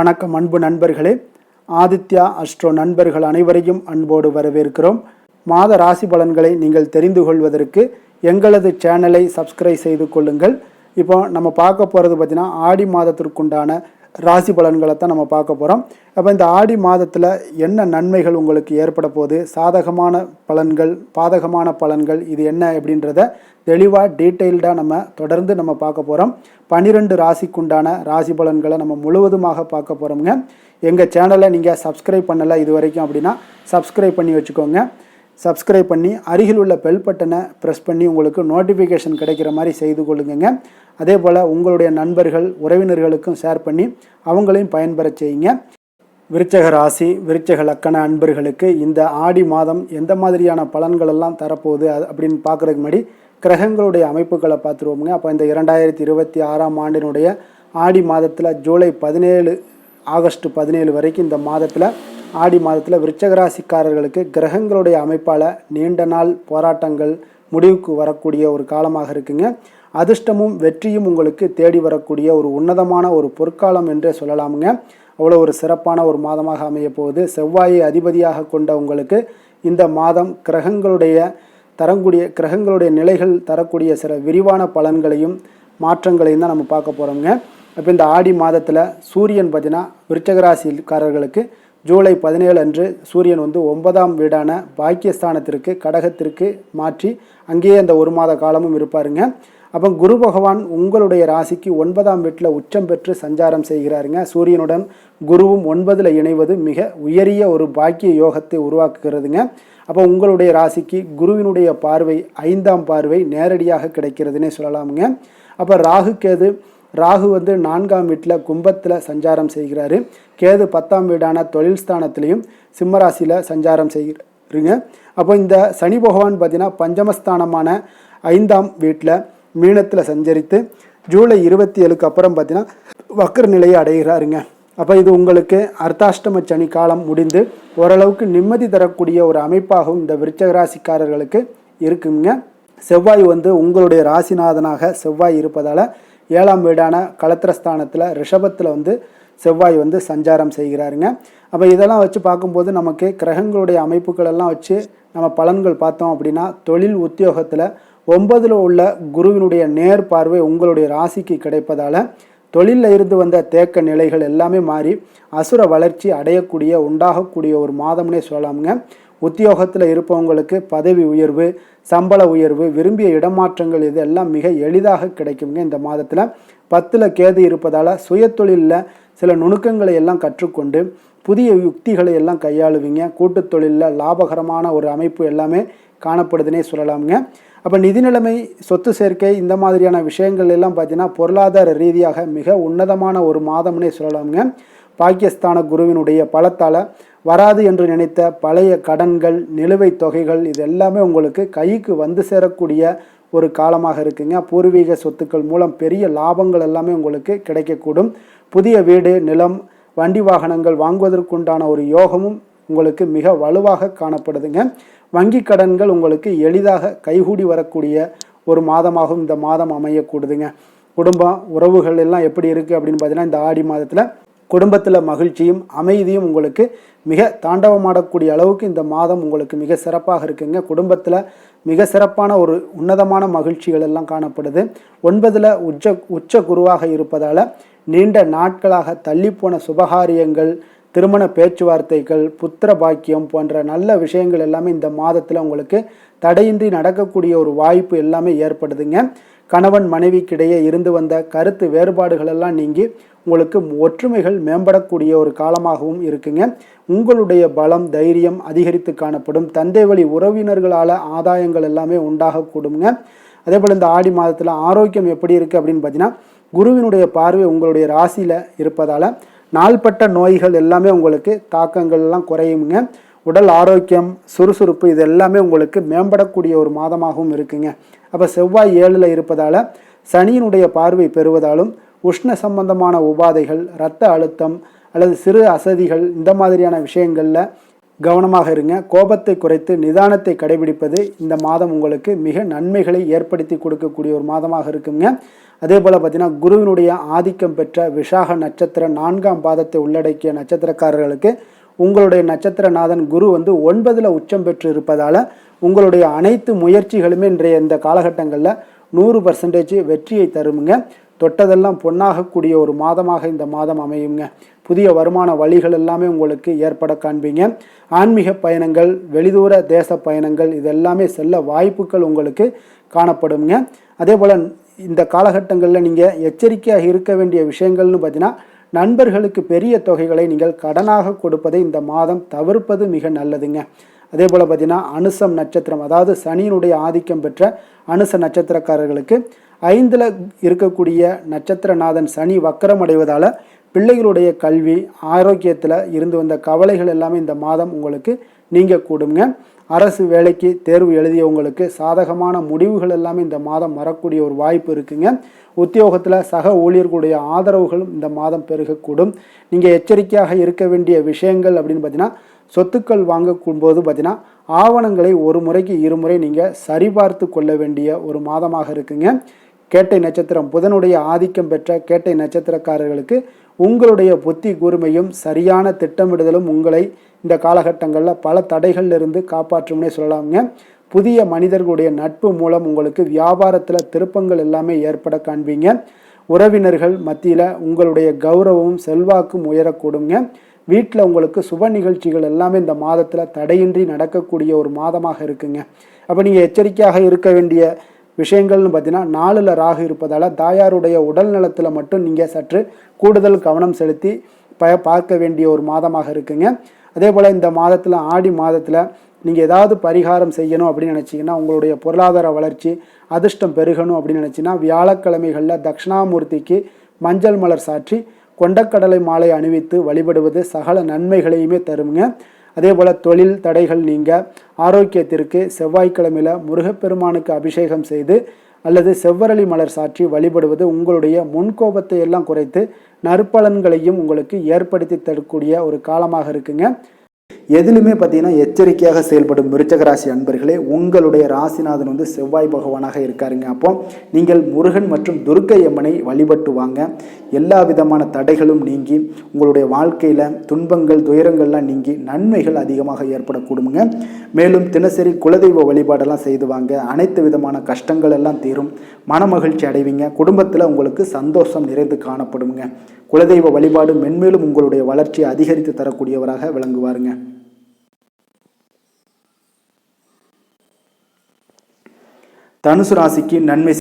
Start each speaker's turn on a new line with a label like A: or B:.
A: வணக்கம் அன்பு நண்பர்களே. ஆதித்யா அஸ்ட்ரோ நண்பர்கள் அனைவரையும் அன்போடு வரவேற்கிறோம். மாத ராசி பலன்களை நீங்கள் தெரிந்து கொள்வதற்கு எங்களது சேனலை சப்ஸ்கிரைப் செய்து கொள்ளுங்கள். இப்போ நம்ம பார்க்க போகிறது பார்த்திங்கன்னா ஆடி மாதத்திற்குண்டான ராசி பலன்களை தான் நம்ம பார்க்க போகிறோம். அப்போ இந்த ஆடி மாதத்தில் என்ன நன்மைகள் உங்களுக்கு ஏற்பட போகுது, சாதகமான பலன்கள், பாதகமான பலன்கள், இது என்ன அப்படின்றத தெளிவாக டீட்டெயில்டாக நம்ம தொடர்ந்து நம்ம பார்க்க போகிறோம். 12 ராசிக்குண்டான ராசி பலன்களை நம்ம முழுவதுமாக பார்க்க போகிறோம்ங்க. எங்கள் சேனலை நீங்கள் சப்ஸ்கிரைப் பண்ணலை இது வரைக்கும் அப்படின்னா சப்ஸ்கிரைப் பண்ணி வச்சுக்கோங்க. சப்ஸ்கிரைப் பண்ணி அருகில் உள்ள பெல் பட்டனை ப்ரெஸ் பண்ணி உங்களுக்கு நோட்டிஃபிகேஷன் கிடைக்கிற மாதிரி செய்து கொள்ளுங்க. அதே போல் உங்களுடைய நண்பர்கள் உறவினர்களுக்கும் ஷேர் பண்ணி அவங்களையும் பயன்பெற செய்யுங்க. விருச்சக ராசி விருச்சக லக்கண அன்பர்களுக்கு இந்த ஆடி மாதம் எந்த மாதிரியான பலன்கள் எல்லாம் தரப்போகுது அப்படின்னு பார்க்குறதுக்கு முன்னாடி கிரகங்களுடைய அமைப்புகளை பார்த்துருவோமுங்க. அப்போ இந்த 2026ஆம் ஆண்டினுடைய ஆடி மாதத்தில் ஜூலை 17 ஆகஸ்ட் 17 வரைக்கும் இந்த மாதத்தில் ஆடி மாதத்தில் விருச்சக ராசிக்காரர்களுக்கு கிரகங்களுடைய அமைப்பால் நீண்ட நாள் போராட்டங்கள் முடிவுக்கு வரக்கூடிய ஒரு காலமாக இருக்குங்க. அதிர்ஷ்டமும் வெற்றியும் உங்களுக்கு தேடி வரக்கூடிய ஒரு உன்னதமான ஒரு பொற்காலம் என்றே சொல்லலாமுங்க. அவ்வளோ ஒரு சிறப்பான ஒரு மாதமாக அமைய போகுது. செவ்வாயை அதிபதியாக கொண்ட உங்களுக்கு இந்த மாதம் கிரகங்களுடைய நிலைகள் தரக்கூடிய சில விரிவான பலன்களையும் மாற்றங்களையும் தான் நம்ம பார்க்க போகிறோங்க. இப்போ இந்த ஆடி மாதத்தில் சூரியன் பார்த்தீங்கன்னா விருச்சக ராசிக்காரர்களுக்கு ஜூலை 17 அன்று சூரியன் 9ஆம் வீடான பாக்கியஸ்தானத்திற்கு கடகத்திற்கு மாற்றி அங்கேயே அந்த ஒரு மாத காலமும் இருப்பாருங்க. அப்போ குரு பகவான் உங்களுடைய ராசிக்கு 9ஆம் வீட்டில் உச்சம் பெற்று சஞ்சாரம் செய்கிறாருங்க. சூரியனுடன் குருவும் 9ல் இணைவது மிக உயரிய ஒரு பாக்கிய யோகத்தை உருவாக்குகிறதுங்க. அப்போ உங்களுடைய ராசிக்கு குருவினுடைய பார்வை 5ஆம் பார்வை நேரடியாக கிடைக்கிறதுனே சொல்லலாமுங்க. அப்போ ராகு 4ஆம் வீட்டில் கும்பத்தில் சஞ்சாரம் செய்கிறாரு. கேது 10ஆம் வீடான தொழில் ஸ்தானத்திலையும் சிம்மராசியில் சஞ்சாரம் செய்கிறாருங்க. அப்போ இந்த சனி பகவான் பார்த்தீங்கன்னா பஞ்சமஸ்தானமான 5ஆம் வீட்டில் மீனத்தில் சஞ்சரித்து ஜூலை 27க்கு அப்புறம் பார்த்தீங்கன்னா வக்ர நிலையை அடைகிறாருங்க. அப்போ இது உங்களுக்கு அர்த்தாஷ்டம சனி காலம் முடிந்து ஓரளவுக்கு நிம்மதி தரக்கூடிய ஒரு அமைப்பாகவும் இந்த விருச்சக ராசிக்காரர்களுக்கு இருக்குங்க. செவ்வாய் உங்களுடைய ராசிநாதனாக செவ்வாய் இருப்பதால் 7ஆம் வீடான களத்திரஸ்தானத்தில் ரிஷபத்தில் செவ்வாய் சஞ்சாரம் செய்கிறாருங்க. அப்போ இதெல்லாம் வச்சு பார்க்கும்போது நமக்கு கிரகங்களுடைய அமைப்புகளெல்லாம் வச்சு நம்ம பலன்கள் பார்த்தோம் அப்படின்னா தொழில் உத்தியோகத்தில் 9ல் உள்ள குருவினுடைய நேர் பார்வை உங்களுடைய ராசிக்கு கிடைப்பதால் தொழிலில் இருந்து வந்த தேக்க நிலைகள் எல்லாமே மாறி அசுர வளர்ச்சி உண்டாகக்கூடிய ஒரு மாதம்னே சொல்லலாமுங்க. உத்தியோகத்தில் இருப்பவங்களுக்கு பதவி உயர்வு, சம்பள உயர்வு, விரும்பிய இடமாற்றங்கள் இது எல்லாம் மிக எளிதாக கிடைக்குங்க. இந்த மாதத்தில் 10ல் கேது இருப்பதால் சுயத்தொழிலில் சில நுணுக்கங்களை எல்லாம் கற்றுக்கொண்டு புதிய யுக்திகளை எல்லாம் கையாளுவீங்க. கூட்டு தொழிலில் லாபகரமான ஒரு அமைப்பு எல்லாமே காணப்படுதுன்னே சொல்லலாமுங்க. அப்போ நிதி நிலைமை, சொத்து சேர்க்கை, இந்த மாதிரியான விஷயங்கள் எல்லாம் பார்த்தீங்கன்னா பொருளாதார ரீதியாக மிக உன்னதமான ஒரு மாதம்னே சொல்லலாமுங்க. பாக்கியஸ்தான குருவினுடைய பலத்தால் வராது என்று நினைத்த பழைய கடன்கள், நிலுவைத் தொகைகள் இது எல்லாமே உங்களுக்கு கைக்கு சேரக்கூடிய ஒரு காலமாக இருக்குங்க. பூர்வீக சொத்துக்கள் மூலம் பெரிய லாபங்கள் எல்லாமே உங்களுக்கு கிடைக்கக்கூடும். புதிய வீடு, நிலம், வண்டி வாகனங்கள் வாங்குவதற்குண்டான ஒரு யோகமும் உங்களுக்கு மிக வலுவாக காணப்படுதுங்க. வங்கி கடன்கள் உங்களுக்கு எளிதாக கைகூடி வரக்கூடிய ஒரு மாதமாகவும் இந்த மாதம் அமையக்கூடுதுங்க. குடும்பம், உறவுகள் எல்லாம் எப்படி இருக்குது அப்படின்னு பார்த்தீங்கன்னா இந்த ஆடி மாதத்தில் குடும்பத்தில் மகிழ்ச்சியும் அமைதியும் உங்களுக்கு மிக தாண்டவமாடக்கூடிய அளவுக்கு இந்த மாதம் உங்களுக்கு மிக சிறப்பாக இருக்குங்க. குடும்பத்தில் மிக சிறப்பான ஒரு உன்னதமான மகிழ்ச்சிகள் எல்லாம் காணப்படுது. 9ல் உச்ச குருவாக இருப்பதால் நீண்ட நாட்களாக தள்ளிப்போன சுபகாரியங்கள், திருமண பேச்சுவார்த்தைகள், புத்திர பாக்கியம் போன்ற நல்ல விஷயங்கள் எல்லாமே இந்த மாதத்தில் உங்களுக்கு தடையின்றி நடக்கக்கூடிய ஒரு வாய்ப்பு எல்லாமே ஏற்படுதுங்க. கணவன் மனைவிக்கிடையே இருந்து வந்த கருத்து வேறுபாடுகள் எல்லாம் நீங்கி உங்களுக்கு ஒற்றுமைகள் மேம்படக்கூடிய ஒரு காலமாகவும் இருக்குங்க. உங்களுடைய பலம், தைரியம் அதிகரித்து காணப்படும். தந்தை வழி உறவினர்களால் ஆதாயங்கள் எல்லாமே உண்டாகக்கூடுங்க. அதே போல் இந்த ஆடி மாதத்தில் ஆரோக்கியம் எப்படி இருக்குது அப்படின்னு பார்த்தீங்கன்னா குருவினுடைய பார்வை உங்களுடைய ராசியில் இருப்பதால் நாள்பட்ட நோய்கள் எல்லாமே உங்களுக்கு தாக்கங்கள் எல்லாம் குறையுங்க. உடல் ஆரோக்கியம், சுறுசுறுப்பு இது எல்லாமே உங்களுக்கு மேம்படக்கூடிய ஒரு மாதமாகவும் இருக்குங்க. அப்போ செவ்வாய் 7ல் இருப்பதால் சனியினுடைய பார்வை பெறுவதாலும் உஷ்ண சம்பந்தமான உபாதைகள், இரத்த அழுத்தம் அல்லது சிறு அசதிகள் இந்த மாதிரியான விஷயங்களில் கவனமாக இருங்க. கோபத்தை குறைத்து நிதானத்தை கடைபிடிப்பது இந்த மாதம் உங்களுக்கு மிக நன்மைகளை ஏற்படுத்தி கொடுக்கக்கூடிய ஒரு மாதமாக இருக்குங்க. அதே போல் பார்த்தீங்கன்னா குருவினுடைய ஆதிக்கம் பெற்ற விசாக நட்சத்திர 4ஆம் பாதத்தை உள்ளடக்கிய நட்சத்திரக்காரர்களுக்கு உங்களுடைய நட்சத்திரநாதன் குரு 9ல் உச்சம் பெற்று இருப்பதால் உங்களுடைய அனைத்து முயற்சிகளுமே இன்றைய இந்த காலகட்டங்களில் 100% வெற்றியை தருமுங்க. தொட்டதெல்லாம் பொன்னாகக்கூடிய ஒரு மாதமாக இந்த மாதம் அமையுங்க. புதிய வருமான வழிகள் எல்லாமே உங்களுக்கு ஏற்பட காண்பீங்க. ஆன்மீக பயணங்கள், வெளிதூர தேச பயணங்கள் இதெல்லாமே செல்ல வாய்ப்புகள் உங்களுக்கு காணப்படுங்க. அதே போல் இந்த காலகட்டங்களில் நீங்கள் எச்சரிக்கையாக இருக்க வேண்டிய விஷயங்கள்னு பார்த்தீங்கன்னா, நண்பர்களுக்கு பெரிய தொகைகளை நீங்கள் கடனாக கொடுப்பதை இந்த மாதம் தவிர்ப்பது மிக நல்லதுங்க. அதே போல் பார்த்தீங்கன்னா அனுசம் நட்சத்திரம், அதாவது சனியினுடைய ஆதிக்கம் பெற்ற அனுச நட்சத்திரக்காரர்களுக்கு 5ல் இருக்கக்கூடிய நட்சத்திரநாதன் சனி வக்கரம் அடைவதால் பிள்ளைகளுடைய கல்வி ஆரோக்கியத்தில் இருந்து வந்த கவலைகள் எல்லாமே இந்த மாதம் உங்களுக்கு நீங்க கூடுங்க. அரசு வேலைக்கு தேர்வு எழுதியவங்களுக்கு சாதகமான முடிவுகள் எல்லாமே இந்த மாதம் வரக்கூடிய ஒரு வாய்ப்பு இருக்குங்க. உத்தியோகத்தில் சக ஊழியர்களுடைய ஆதரவுகளும் இந்த மாதம் பெருகக்கூடும். நீங்கள் எச்சரிக்கையாக இருக்க வேண்டிய விஷயங்கள் அப்படின்னு பார்த்தீங்கன்னா, சொத்துக்கள் வாங்கக்கும்போது பார்த்தீங்கன்னா ஆவணங்களை ஒரு முறைக்கு இருமுறை நீங்கள் சரிபார்த்து கொள்ள வேண்டிய ஒரு மாதமாக இருக்குங்க. கேட்டை நட்சத்திரம், புதனுடைய ஆதிக்கம் பெற்ற கேட்டை நட்சத்திரக்காரர்களுக்கு உங்களுடைய புத்தி கூர்மையும் சரியான திட்டமிடுதலும் உங்களை இந்த காலகட்டங்களில் பல தடைகளிலிருந்து காப்பாற்றும்னே சொல்லலாங்க. புதிய மனிதர்களுடைய நட்பு மூலம் உங்களுக்கு வியாபாரத்தில் திருப்பங்கள் எல்லாமே ஏற்பட காண்பீங்க. உறவினர்கள் மத்தியில் உங்களுடைய கௌரவமும் செல்வாக்கும் உயரக்கூடுங்க. வீட்டில் உங்களுக்கு சுப நிகழ்ச்சிகள் எல்லாமே இந்த மாதத்தில் தடையின்றி நடக்கக்கூடிய ஒரு மாதமாக இருக்குங்க. அப்போ நீங்கள் எச்சரிக்கையாக இருக்க வேண்டிய விஷயங்கள்னு பார்த்தீங்கன்னா, 4ல் ராகு இருப்பதால் தாயாருடைய உடல் நலத்தில் மட்டும் நீங்கள் சற்று கூடுதல் கவனம் செலுத்தி பார்க்க வேண்டிய ஒரு மாதமாக இருக்குங்க. அதே போல் இந்த மாதத்தில் ஆடி மாதத்தில் நீங்கள் ஏதாவது பரிகாரம் செய்யணும் அப்படின்னு நினச்சிங்கன்னா, உங்களுடைய பொருளாதார வளர்ச்சி அதிர்ஷ்டம் பெருகணும் அப்படின்னு நினச்சிங்கன்னா, வியாழக்கிழமைகளில் தட்சிணாமூர்த்திக்கு மஞ்சள் மலர் சாற்றி கொண்டக்கடலை மாலை அணிவித்து வழிபடுவது சகல நன்மைகளையுமே தருங்க. அதே போல் தொழில் தடைகள் நீங்க ஆரோக்கியத்திற்கு செவ்வாய்க்கிழமையில் முருகப்பெருமானுக்கு அபிஷேகம் செய்து அல்லது செவ்வரளி மலர் சாற்றி வழிபடுவது உங்களுடைய முன்கோபத்தை எல்லாம் குறைத்து நற்பலன்களையும் உங்களுக்கு ஏற்படுத்தி தரக்கூடிய ஒரு காலமாக இருக்குங்க. எதிலுமே பார்த்தீங்கன்னா எச்சரிக்கையாக செயல்படும் விருச்சக ராசி அன்பர்களே, உங்களுடைய ராசிநாதன் செவ்வாய் பகவானாக இருக்காருங்க. அப்போ நீங்கள் முருகன் மற்றும் துர்க்கை அம்மனை வழிபட்டு வாங்க. எல்லா விதமான தடைகளும் நீங்கி உங்களுடைய வாழ்க்கையில் துன்பங்கள் துயரங்கள்லாம் நீங்கி நன்மைகள் அதிகமாக ஏற்படக்கூடுங்க. மேலும் தினசரி குலதெய்வ வழிபாடெல்லாம் செய்து வாங்க. அனைத்து விதமான கஷ்டங்கள் எல்லாம் தீரும். மன மகிழ்ச்சி அடைவீங்க. குடும்பத்தில் உங்களுக்கு சந்தோஷம் நிறைந்து காணப்படுங்க. குலதெய்வ வழிபாடு மென்மேலும் உங்களுடைய வளர்ச்சியை அதிகரித்து தரக்கூடியவராக விளங்குவாருங்க. தனுசு ராசிக்கு நன்மை